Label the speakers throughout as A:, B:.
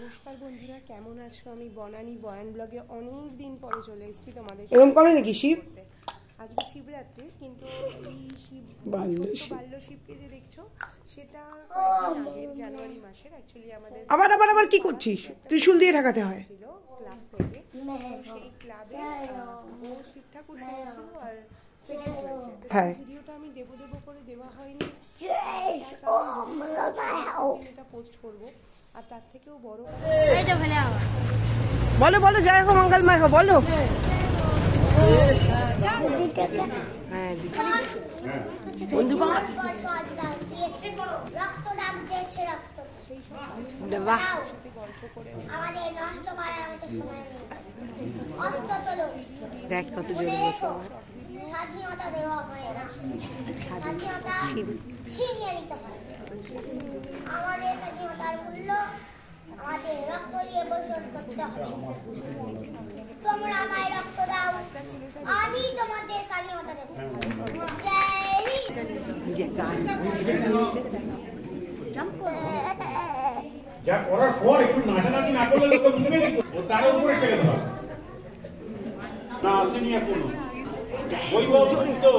A: নমস্কার বন্ধুরা, কেমন আছো? আমি বনানী বয়ান ব্লগে অনেক দিন পরে চলে এসেছি তোমাদের
B: এরকম করে নাকি শিব?
A: আজকে শিবরাত্রি, কিন্তু এই শিব বাল্য শিবকে যে দেখছো সেটা কয়েকদিন আগের জানুয়ারি মাসের অ্যাকচুয়ালি আমাদের
B: আবার কি করছিস? ত্রিশূল দিয়ে ঢাকাতে হয়
A: ছিল ক্লাব থেকে। সেই ক্লাবে ও শিব ঠাকুর সেজেছিল আর সেকেন্ড হয়েছে।
B: হ্যাঁ,
A: ভিডিওটা আমি দেবো করে দেওয়া হয়নি, এটা পোস্ট করবো। আর তার থেকেও বড়
B: বলো বলো, জয় হো মঙ্গলময় হো, বলো। বন্ধুগণ, দেখ কত জোরে
C: স্বাধীনতা দেওয়া হয় না, স্বাধীনতা ছিনিয়ে নিতে হয়। আমাদের স্বাধীনতার মূল্য আমাদের রক্ত দিয়ে পরিশোধ করতে হবে। তোমরা আমায় রক্ত দাও, আমি তোমাদের স্বাধীনতা দেব।
D: যা করার পর একটু নাচানাচি না করলে লোক বুঝবে কি? ও তার উপরে ছেড়ে দেওয়া না, আসেনি এখনো। ওই তো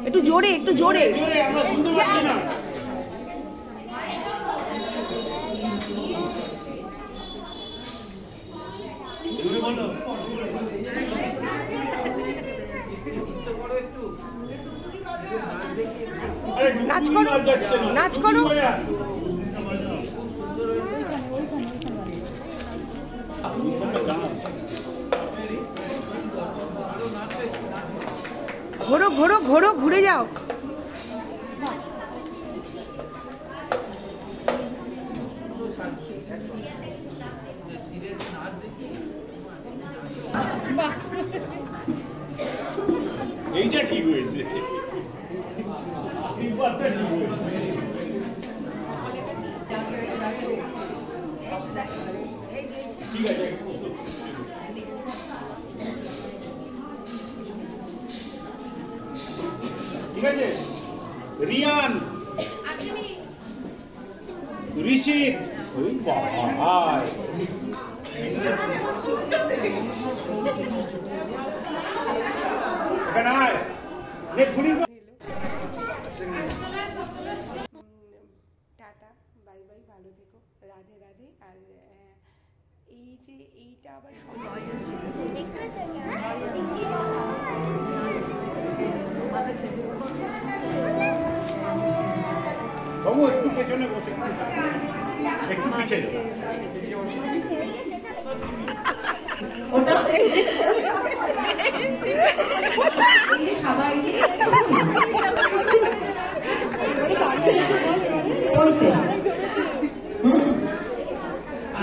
B: একটু জোরে, একটু জোরে।
D: আমরা শুনতে পাচ্ছি না।
B: নাচ করো, নাচ করো। ঘোরো ঘোরো ঘোরো, ঘুরে যাও।
D: এইটা ঠিক হয়েছে, ঠিক হয়েছে। ঠিক আছে, ঠিক আছে। রিয়ান, ঋষিত, ওই ভাই এখানে আয়।
A: টাটা, বাই বাই, ভালো থেকো, রাধে রাধে। আর এই যে এইটা আবার
D: বাবু একটু পেছনে বসে, একটু পিছিয়ে যাও।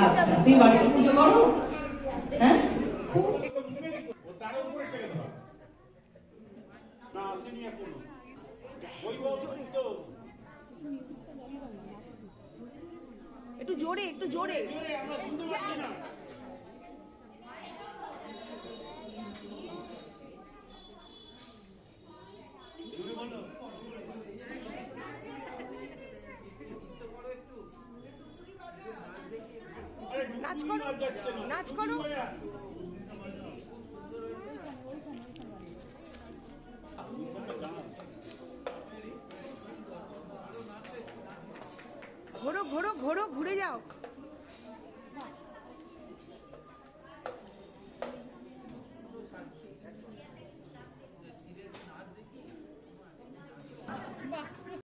E: আচ্ছা, তুই বাড়িতে পুজো করো? হ্যাঁ,
D: তার উপরে ছেড়ে দেওয়া না, আসেনি এখনো। ওই তো
B: একটু জোরে, একটু জোরে।
D: আমরা শুনতে পাচ্ছি না।
B: নাচ করো, নাচ করো। ঘোরো ঘোরো ঘোরো, ঘুরে যাও।